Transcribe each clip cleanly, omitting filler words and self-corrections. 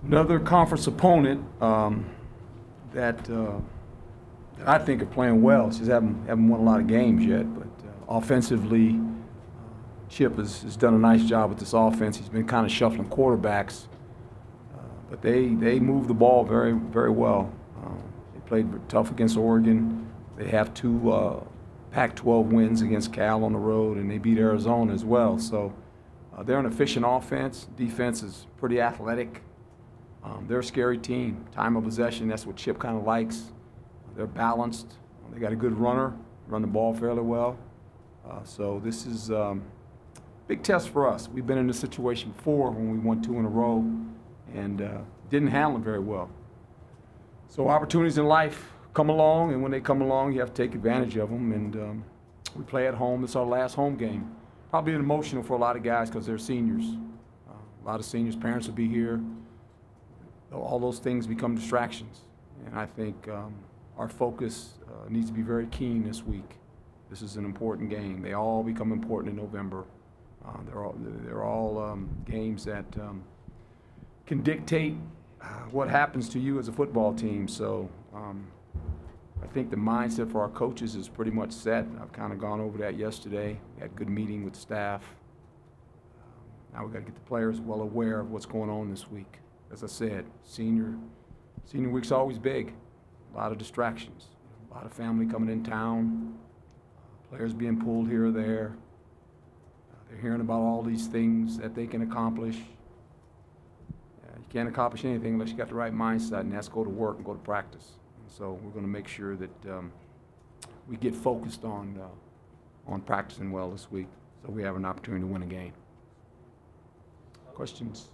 Another conference opponent that I think are playing well. Just haven't won a lot of games yet, but offensively, Chip has done a nice job with this offense. He's been kind of shuffling quarterbacks, but they move the ball very well. They played tough against Oregon. They have two Pac-12 wins against Cal on the road, and they beat Arizona as well. So they're an efficient offense. Defense is pretty athletic. They're a scary team. Time of possession, that's what Chip kind of likes. They're balanced. They got a good runner, run the ball fairly well. So this is a big test for us. We've been in this situation before when we won 2 in a row and didn't handle it very well. So opportunities in life come along, and when they come along, you have to take advantage of them. And we play at home. This is our last home game. Probably emotional for a lot of guys because they're seniors. A lot of seniors' parents will be here. All those things become distractions. And I think our focus needs to be very keen this week. This is an important game. They all become important in November. They're all games that can dictate what happens to you as a football team. So I think the mindset for our coaches is pretty much set. I've kind of gone over that yesterday. We had a good meeting with staff. Now we've got to get the players well aware of what's going on this week. As I said, senior week's always big. A lot of distractions. A lot of family coming in town. Players being pulled here or there. They're hearing about all these things that they can accomplish. You can't accomplish anything unless you got the right mindset, and that's go to work and go to practice. And so we're going to make sure that we get focused on practicing well this week, so we have an opportunity to win a game. Questions?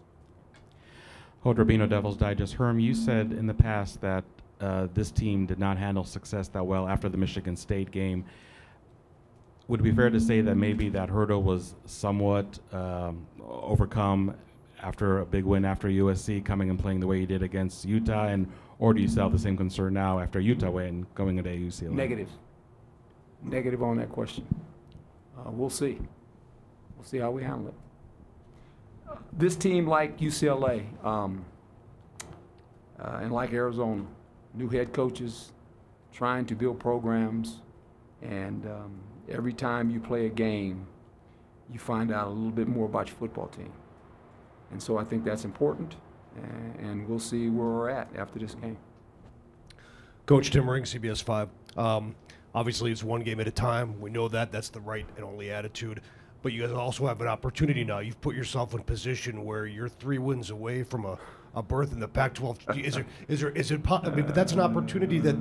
Hold Rabino, Devil's Digest. Herm, you said in the past that this team did not handle success that well after the Michigan State game. Would it be fair to say that maybe that hurdle was somewhat overcome after a big win after USC, coming and playing the way you did against Utah, or do you still have the same concern now after Utah win going into UCLA? Negative on that question. We'll see. We'll see how we handle it. This team, like UCLA and like Arizona, new head coaches trying to build programs, and every time you play a game, you find out a little bit more about your football team. And so I think that's important, and we'll see where we're at after this game. Coach Tim Ring, CBS 5. Obviously, it's one game at a time. We know that. That's the right and only attitude. But you guys also have an opportunity now. You've put yourself in a position where you're 3 wins away from a berth in the Pac-12. But that's an opportunity that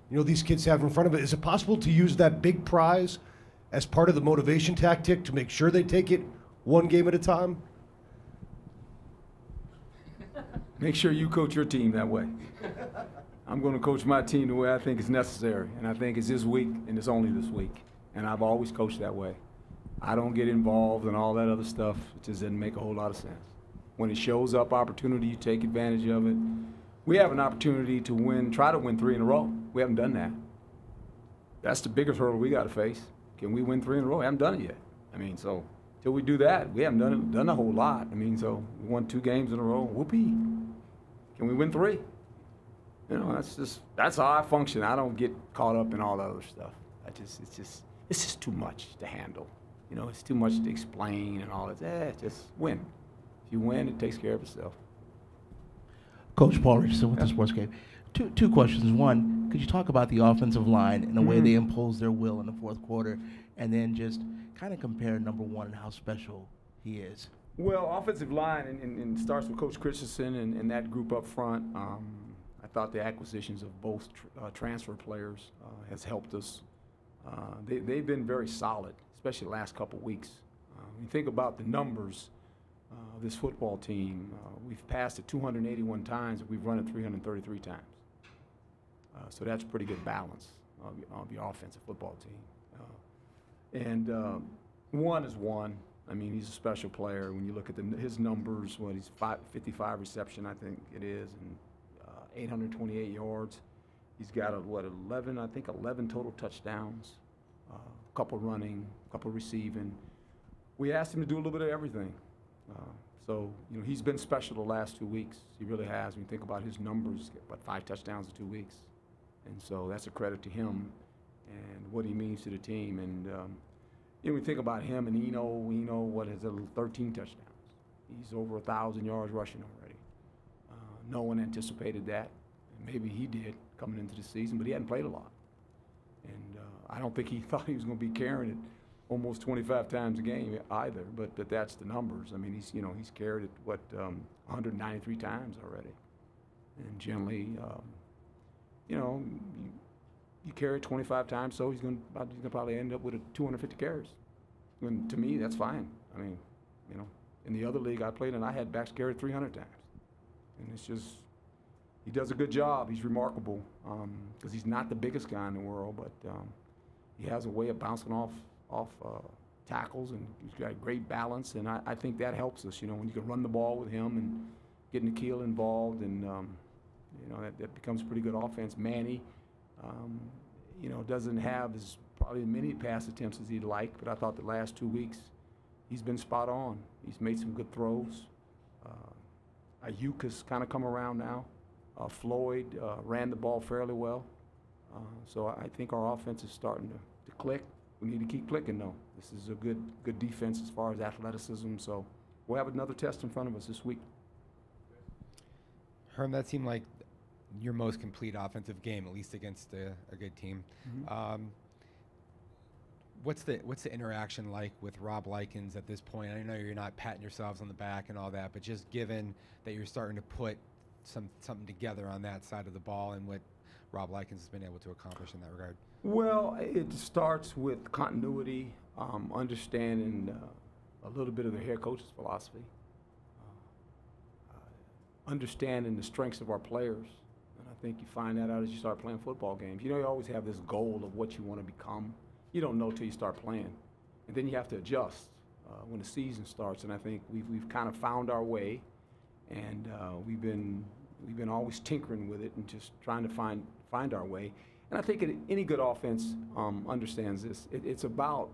these kids have in front of it. Is it possible to use that big prize as part of the motivation tactic to make sure they take it one game at a time? Make sure you coach your team that way. I'm going to coach my team the way I think is necessary, and I think it's this week and it's only this week. And I've always coached that way. I don't get involved in all that other stuff. It just doesn't make a whole lot of sense. When it shows up opportunity, you take advantage of it. We have an opportunity to try to win 3 in a row. We haven't done that. That's the biggest hurdle we got to face. Can we win 3 in a row? We haven't done it yet. I mean, so till we do that, we haven't done a whole lot. I mean, so we won 2 games in a row. Whoopee. Can we win 3? That's how I function. I don't get caught up in all the other stuff. It's just too much to handle. It's too much to explain and all that. Just win. If you win, it takes care of itself. Coach Paul Richardson with the Sports Game. Two questions. One, could you talk about the offensive line and the way they imposed their will in the fourth quarter, and then just kind of compare number 1 and how special he is? Well, offensive line, and it starts with Coach Christensen and that group up front. I thought the acquisitions of both transfer players has helped us. They've been very solid, especially the last couple weeks. When you think about the numbers of this football team, we've passed it 281 times, and we've run it 333 times. So that's pretty good balance of the offensive football team. And 1 is 1. I mean, he's a special player. When you look at his numbers, he's 55 reception, I think it is, and 828 yards. He's got 11 total touchdowns, a couple running, a couple receiving. We asked him to do a little bit of everything. So, he's been special the last 2 weeks. He really has. When you think about his numbers, about 5 touchdowns in 2 weeks. And so that's a credit to him and what he means to the team. And, when you think about him and Eno, has 13 touchdowns. He's over 1,000 yards rushing already. No one anticipated that. Maybe he did coming into the season, but he hadn't played a lot. And I don't think he thought he was going to be carrying it almost 25 times a game either, but that's the numbers. I mean, he's carried it, 193 times already. And generally, you carry it 25 times, so he's going to probably end up with 250 carries. And to me, that's fine. I mean, in the other league I played in, I had backs carried 300 times. And it's just, he does a good job. He's remarkable because he's not the biggest guy in the world, but he has a way of bouncing off tackles, and he's got great balance, and I think that helps us, when you can run the ball with him and getting Nikhil involved, and that becomes a pretty good offense. Manny, doesn't have as probably many pass attempts as he'd like, but I thought the last 2 weeks he's been spot on. He's made some good throws. Ayuk has kind of come around now. Floyd ran the ball fairly well. So I think our offense is starting to click. We need to keep clicking, though. This is a good defense as far as athleticism. So we'll have another test in front of us this week. Herm, that seemed like your most complete offensive game, at least against a good team. Mm-hmm. What's the interaction like with Rob Likens at this point? I know you're not patting yourselves on the back and all that, but just given that you're starting to put something together on that side of the ball and what Rob Likens has been able to accomplish in that regard? Well, it starts with continuity, understanding a little bit of the head coach's philosophy, understanding the strengths of our players. And I think you find that out as you start playing football games. You always have this goal of what you want to become. You don't know till you start playing. And then you have to adjust when the season starts. And I think we've kind of found our way, and we've been always tinkering with it and just trying to find our way. And I think any good offense understands this. It's about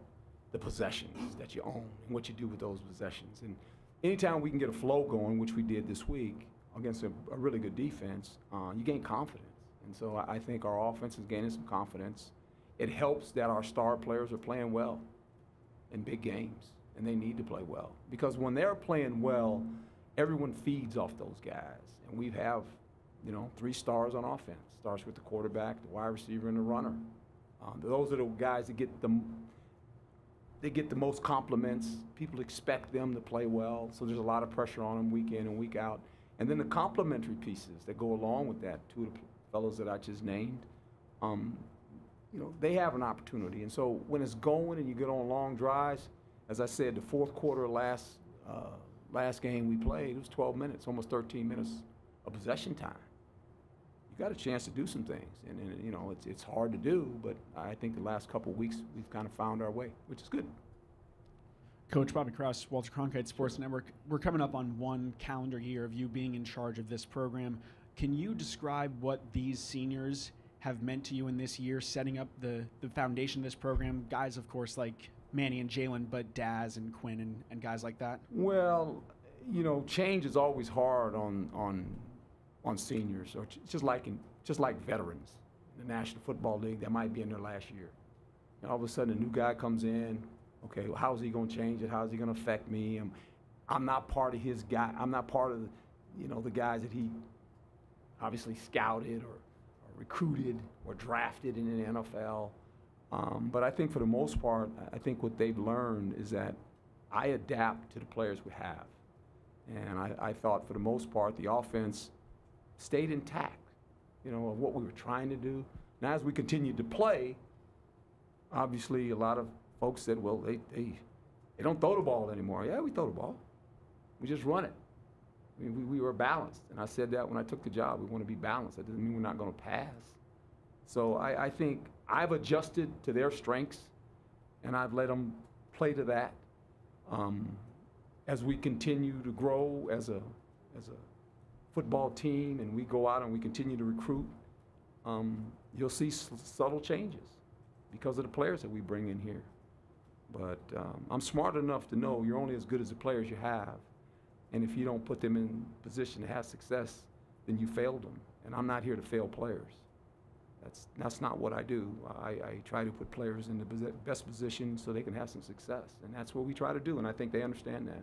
the possessions that you own and what you do with those possessions. And anytime we can get a flow going, which we did this week against a really good defense, you gain confidence. And so I think our offense is gaining some confidence. It helps that our star players are playing well in big games, and they need to play well. Because when they're playing well, everyone feeds off those guys. And we have, 3 stars on offense. Starts with the quarterback, the wide receiver, and the runner. Those are the guys that get the most compliments. People expect them to play well, so there's a lot of pressure on them week in and week out. And then the complementary pieces that go along with that, 2 of the fellows that I just named, they have an opportunity. And so when it's going and you get on long drives, as I said, the fourth quarter last game we played, it was 12 minutes, almost 13 minutes of possession time. You got a chance to do some things, and it's hard to do, but I think the last couple of weeks we've kind of found our way, which is good. Coach Bobby Krause, Walter Cronkite Sports Network. We're coming up on 1 calendar year of you being in charge of this program. Can you describe what these seniors have meant to you in this year, setting up the foundation of this program? Guys, of course, like Manny and Jalen, but Daz and Quinn and guys like that? Well, change is always hard on seniors, or just like veterans in the National Football League that might be in their last year. And all of a sudden, a new guy comes in. Okay, well, how's he going to change it? How's he going to affect me? I'm not part of his guy. I'm not part of the guys that he obviously scouted or recruited or drafted in the NFL. But I think for the most part, I think what they've learned is that I adapt to the players we have. And I thought for the most part the offense stayed intact, of what we were trying to do. Now as we continued to play, obviously a lot of folks said, well, they don't throw the ball anymore. Yeah, we throw the ball. We just run it. I mean, we were balanced. And I said that when I took the job. We want to be balanced. That doesn't mean we're not going to pass. So I think I've adjusted to their strengths, and I've let them play to that. As we continue to grow as a football team and we go out and we continue to recruit, you'll see subtle changes because of the players that we bring in here. But I'm smart enough to know you're only as good as the players you have. And if you don't put them in position to have success, then you failed them. And I'm not here to fail players. That's not what I do. I try to put players in the best position so they can have some success. And that's what we try to do, and I think they understand that.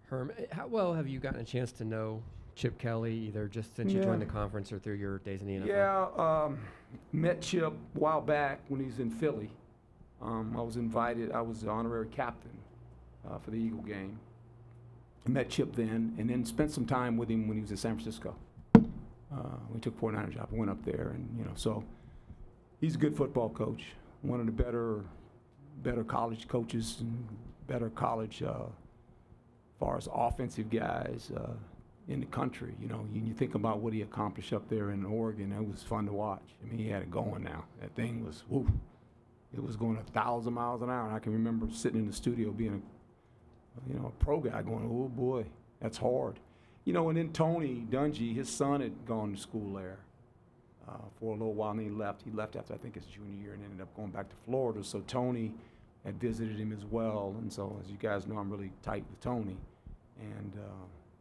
Herm, how well have you gotten a chance to know Chip Kelly, either just since you joined the conference or through your days in the NFL? Yeah, met Chip a while back when he was in Philly. I was invited. I was the honorary captain for the Eagle game. I met Chip then, and then spent some time with him when he was in San Francisco. We took 49er job. I went up there, and so he's a good football coach. One of the better college coaches and better college as far as offensive guys in the country. You think about what he accomplished up there in Oregon. It was fun to watch. I mean, he had it going now. That thing was, whoop. It was going 1,000 miles an hour. And I can remember sitting in the studio being a pro guy going, oh boy, that's hard. And then Tony Dungy, his son had gone to school there for a little while, and he left. He left after, I think, his junior year and ended up going back to Florida. So Tony had visited him as well. And so, as you guys know, I'm really tight with Tony. And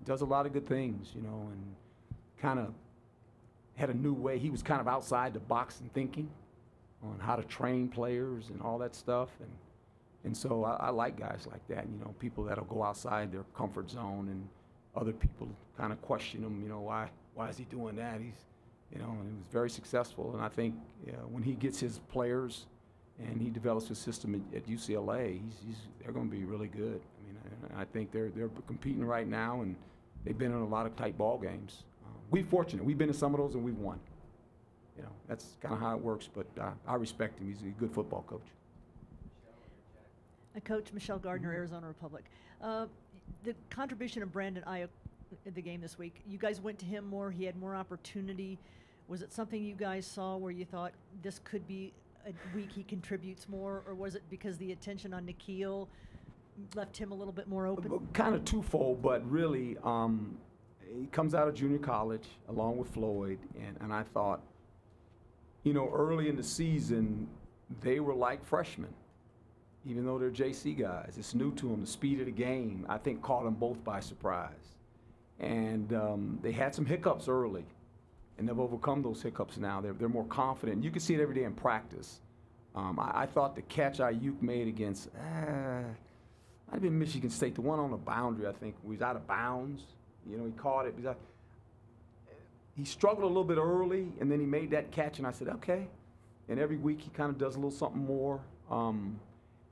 does a lot of good things, and kind of had a new way. He was kind of outside the box in thinking on how to train players and all that stuff. And so I like guys like that, people that'll go outside their comfort zone, and other people kind of question him, why is he doing that? He's, and he was very successful. And I think when he gets his players and he develops a system at UCLA, they're going to be really good. I mean, I think they're competing right now, and they've been in a lot of tight ball games. We're fortunate. We've been in some of those, and we've won. That's kind of how it works. But I respect him. He's a good football coach. Coach Michelle Gardner, Arizona Republic. The contribution of Brandon Ayuk in the game this week, you guys went to him more. He had more opportunity. Was it something you guys saw where you thought this could be a week he contributes more, or was it because the attention on Nikhil left him a little bit more open? Kind of twofold, but really, he comes out of junior college along with Floyd, and I thought, early in the season, they were like freshmen, even though they're JC guys. It's new to them. The speed of the game, I think, caught them both by surprise. And they had some hiccups early, and they've overcome those hiccups now. They're more confident. You can see it every day in practice. I thought the catch Ayuk made against, might have been Michigan State, the one on the boundary, I think, where he's out of bounds. He caught it. He struggled a little bit early, and then he made that catch, and I said, okay. And every week he kind of does a little something more.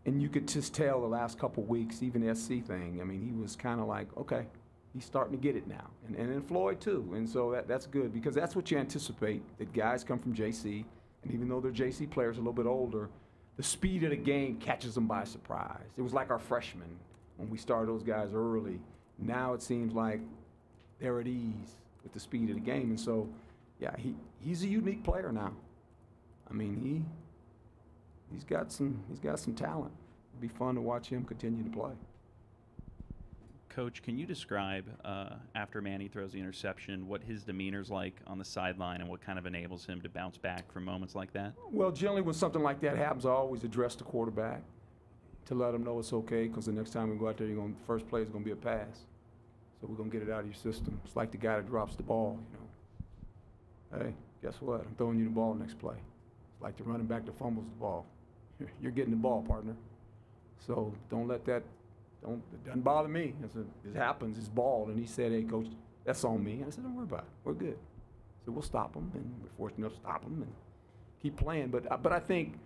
And you could just tell the last couple weeks, even the SC thing, I mean, he was kind of like, okay, he's starting to get it now. And then Floyd, too. And so that's good, because that's what you anticipate, that guys come from JC, and even though they're JC players a little bit older, the speed of the game catches them by surprise. It was like our freshmen when we started those guys early. Now it seems like they're at ease with the speed of the game. And so, yeah, he's a unique player now. I mean, he's got some talent. It'll be fun to watch him continue to play. Coach, can you describe, after Manny throws the interception, what his demeanor's like on the sideline and what kind of enables him to bounce back from moments like that? Well, generally when something like that happens, I always address the quarterback to let him know it's okay, because the next time we go out there, the first play is going to be a pass. So we're going to get it out of your system. It's like the guy that drops the ball, Hey, guess what? I'm throwing you the ball next play. It's like the running back that fumbles the ball. You're getting the ball, partner. So don't let that, it doesn't bother me. It happens, it's ball. And he said, hey, Coach, that's on me. And I said, don't worry about it. We're good. So we'll stop him, and we're fortunate enough to stop him and keep playing. But I think,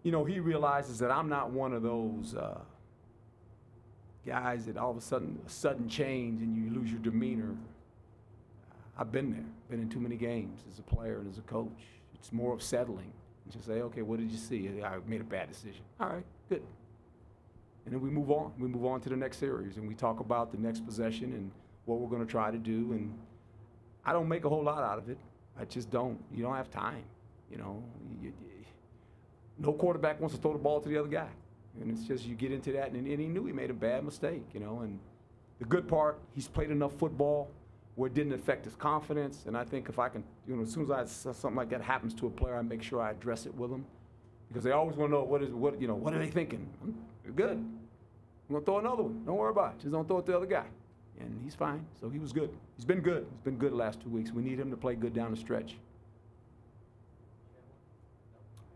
he realizes that I'm not one of those guys that all of a sudden change and you lose your demeanor. I've been there, been in too many games as a player and as a coach. It's more of settling. And just say, okay, what did you see? I made a bad decision. All right, good. And then we move on. We move on to the next series, and we talk about the next possession and what we're going to try to do. And I don't make a whole lot out of it. I just don't. You don't have time. No quarterback wants to throw the ball to the other guy. And it's just you get into that, and he knew he made a bad mistake, And the good part, he's played enough football where it didn't affect his confidence. And I think if I can, as soon as something like that happens to a player, I make sure I address it with them, because they always want to know what are they thinking. They're good. I'm going to throw another one. Don't worry about it. Just don't throw it to the other guy. And he's fine. So he was good. He's been good. He's been good the last 2 weeks. We need him to play good down the stretch.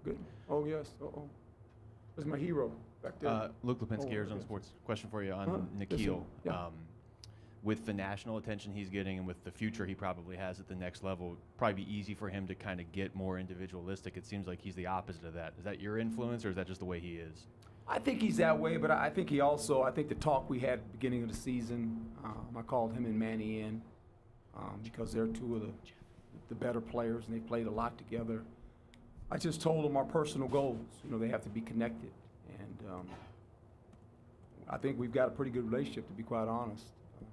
Good. Oh, yes. Uh-oh. Where's my hero back there? Luke Lipinski, Oh, Arizona yes. Sports. Question for you on Yes, Nikhil. sir. Yeah. With the national attention he's getting and with the future he probably has at the next level, it'd probably be easy for him to kind of get more individualistic. It seems like he's the opposite of that. Is that your influence, or is that just the way he is? I think he's that way, but I think I think the talk we had at the beginning of the season, I called him and Manny in because they're two of the better players, and they played a lot together. I just told them our personal goals. They have to be connected. And I think we've got a pretty good relationship, to be quite honest.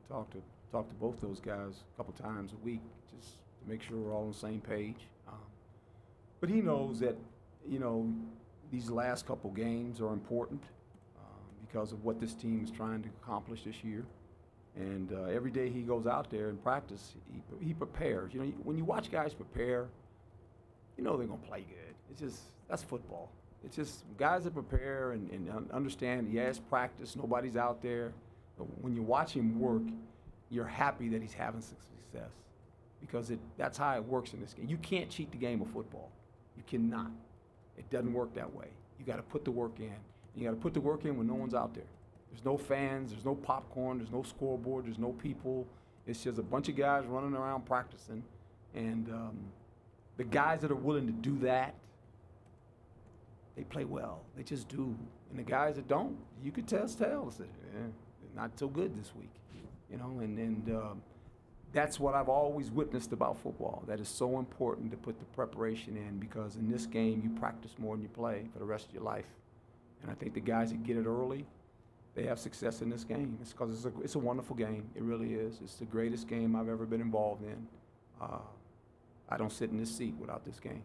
Talk to both those guys a couple times a week just to make sure we're all on the same page. But he knows that, these last couple games are important because of what this team is trying to accomplish this year. And every day he goes out there and practice, he prepares. When you watch guys prepare, they're going to play good. It's just, that's football. It's just guys that prepare and understand, yes, practice, nobody's out there. But when you watch him work, you're happy that he's having success because that's how it works in this game. You can't cheat the game of football. You cannot. It doesn't work that way. You got to put the work in. You got to put the work in when no one's out there. There's no fans, there's no popcorn, there's no scoreboard, there's no people. It's just a bunch of guys running around practicing. And the guys that are willing to do that, they play well. They just do. And the guys that don't, you could tell, they're not so good this week. That's what I've always witnessed about football. That is so important to put the preparation in because in this game you practice more than you play for the rest of your life. And I think the guys that get it early, they have success in this game. It's because it's a wonderful game. It really is. It's the greatest game I've ever been involved in. I don't sit in this seat without this game.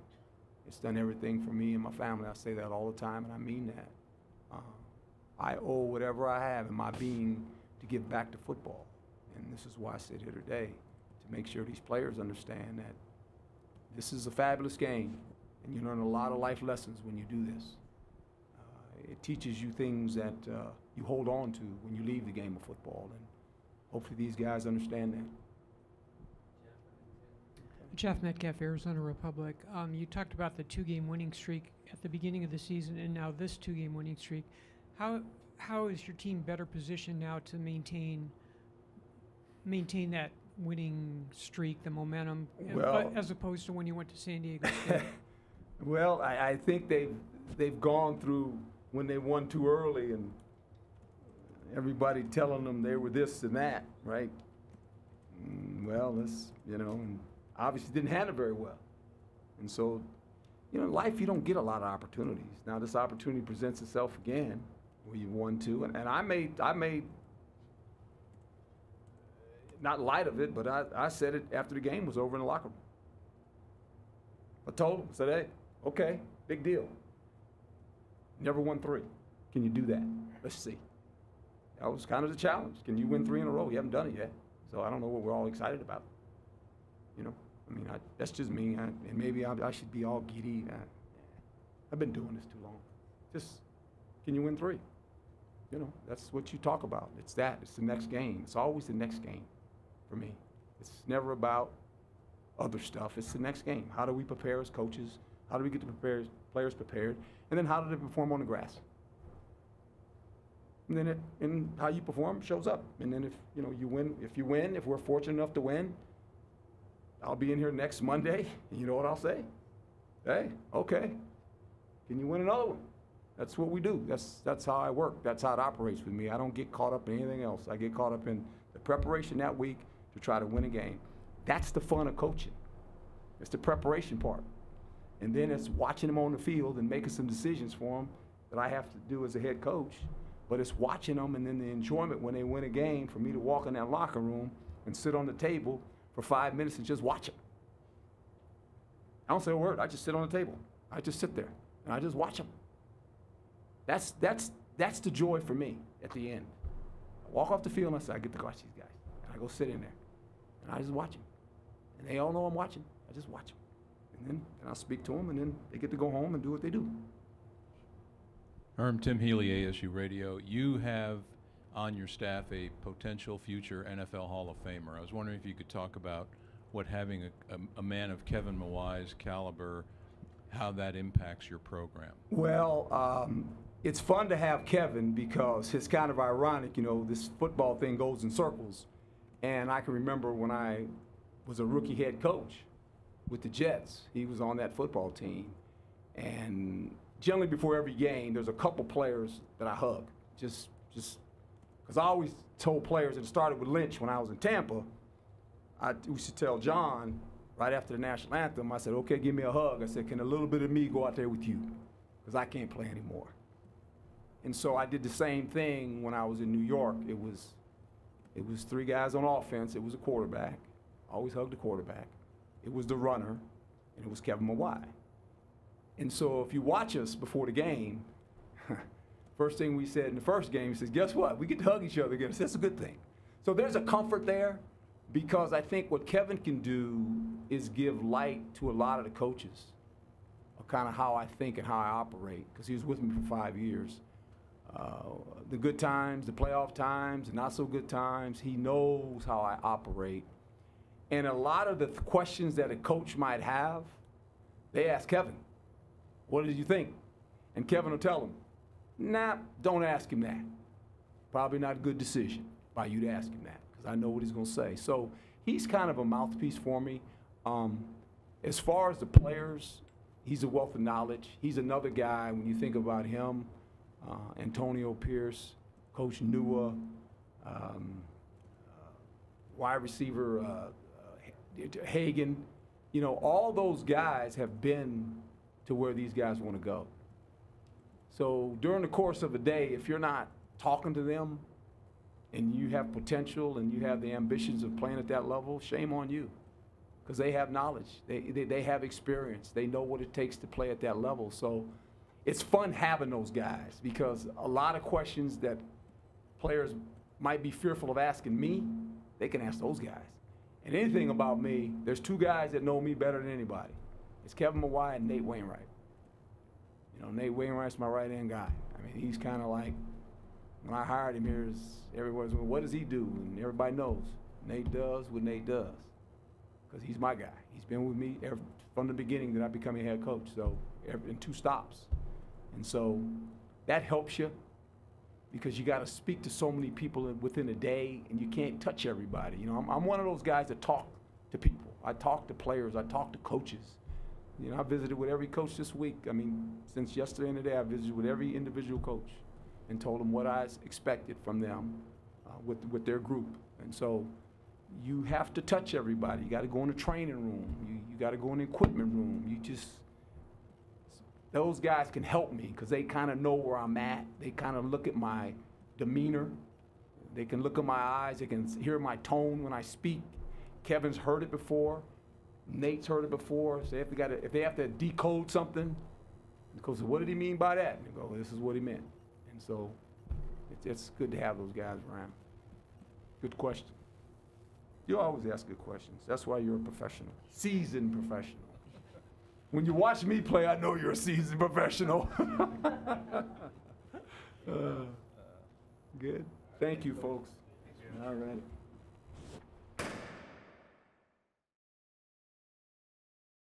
It's done everything for me and my family. I say that all the time, and I mean that. I owe whatever I have in my being to give back to football. And this is why I sit here today, to make sure these players understand that this is a fabulous game, and you learn a lot of life lessons when you do this. It teaches you things that you hold on to when you leave the game of football, and hopefully these guys understand that. Jeff Metcalf, Arizona Republic. You talked about the two-game winning streak at the beginning of the season and now this two-game winning streak. How is your team better positioned now to maintain that winning streak, the momentum, as opposed to when you went to San Diego State? Well, I think they've gone through when they won too early and everybody telling them they were this and that, right? And obviously didn't handle it very well. And so, in life you don't get a lot of opportunities. Now this opportunity presents itself again where you won two, and I made not light of it, but I said it after the game was over in the locker room. I told him, said, hey, okay, big deal. Never won three. Can you do that? Let's see. That was kind of the challenge. Can you win three in a row? You haven't done it yet. So I don't know what we're all excited about. That's just me. And maybe I should be all giddy. I've been doing this too long. Just, can you win three? That's what you talk about. It's that. It's the next game. It's always the next game for me. It's never about other stuff. It's the next game. How do we prepare as coaches? How do we get the players prepared? And then how do they perform on the grass? And then how you perform shows up. And then if you win, if we're fortunate enough to win, I'll be in here next Monday, and you know what I'll say? Hey, okay, can you win another one? That's what we do. That's how I work. That's how it operates with me. I don't get caught up in anything else. I get caught up in the preparation that week to try to win a game. That's the fun of coaching. It's the preparation part. And then it's watching them on the field and making some decisions for them that I have to do as a head coach. But it's watching them and then the enjoyment when they win a game for me to walk in that locker room and sit on the table for 5 minutes and just watch them. I don't say a word. I just sit on the table. I just sit there and I just watch them. That's the joy for me at the end. I walk off the field and I say, I get to watch these guys. And I go sit in there and I just watch them. And they all know I'm watching. I just watch them. And then I'll speak to them and then they get to go home and do what they do. Herm, Tim Healy, ASU Radio. You have on your staff a potential future NFL Hall of Famer. I was wondering if you could talk about what having a man of Kevin Mawai's caliber, how that impacts your program. Well, it's fun to have Kevin because it's kind of ironic, you know, this football thing goes in circles. And I can remember when I was a rookie head coach with the Jets, he was on that football team. And generally before every game, there's a couple players that I hug. Just because I always told players, and it started with Lynch when I was in Tampa, I used to tell John right after the national anthem, I said, okay, give me a hug. I said, can a little bit of me go out there with you? Because I can't play anymore. And so I did the same thing when I was in New York. It was 3 guys on offense. It was a quarterback. I always hugged the quarterback. It was the runner, and it was Kevin Mawai. And so if you watch us before the game, first thing we said in the first game, he says, guess what? We get to hug each other again. That's a good thing. So there's a comfort there because I think what Kevin can do is give light to a lot of the coaches of kind of how I think and how I operate because he was with me for 5 years. The good times, the playoff times, the not so good times, he knows how I operate. And a lot of the questions that a coach might have, they ask Kevin, what did you think? And Kevin will tell them, nah, don't ask him that. Probably not a good decision by you to ask him that because I know what he's going to say. So he's kind of a mouthpiece for me. As far as the players, he's a wealth of knowledge. He's another guy, when you think about him, Antonio Pierce, Coach Nua, wide receiver Hagan, you know, all those guys have been to where these guys want to go. So during the course of a day, if you're not talking to them and you have potential and you have the ambitions of playing at that level, shame on you because they have knowledge. They have experience. They know what it takes to play at that level. So it's fun having those guys because a lot of questions that players might be fearful of asking me, they can ask those guys. And anything about me, there's 2 guys that know me better than anybody. It's Kevin Mawai and Nate Wainwright. You know, Nate Wainwright's my right-hand guy. I mean, he's kind of like, when I hired him here, everybody's going, what does he do? And everybody knows. Nate does what Nate does because he's my guy. He's been with me from the beginning that I became a head coach, so in 2 stops. And so that helps you because you got to speak to so many people within a day, and you can't touch everybody. You know, I'm one of those guys that talk to people. I talk to players. I talk to coaches. You know, I visited with every coach this week. I mean, since yesterday and today, I visited with every individual coach and told them what I expected from them with their group. And so you have to touch everybody. You got to go in the training room. You got to go in the equipment room. Those guys can help me because they kind of know where I'm at. They kind of look at my demeanor. They can look at my eyes. They can hear my tone when I speak. Kevin's heard it before. Nate's heard it before. So if they have to decode something, because what did he mean by that? And they go, this is what he meant. And so it's good to have those guys around. Good question. You always ask good questions. That's why you're a professional, seasoned professional. When you watch me play, I know you're a seasoned professional. Good. Thank you, folks. All right.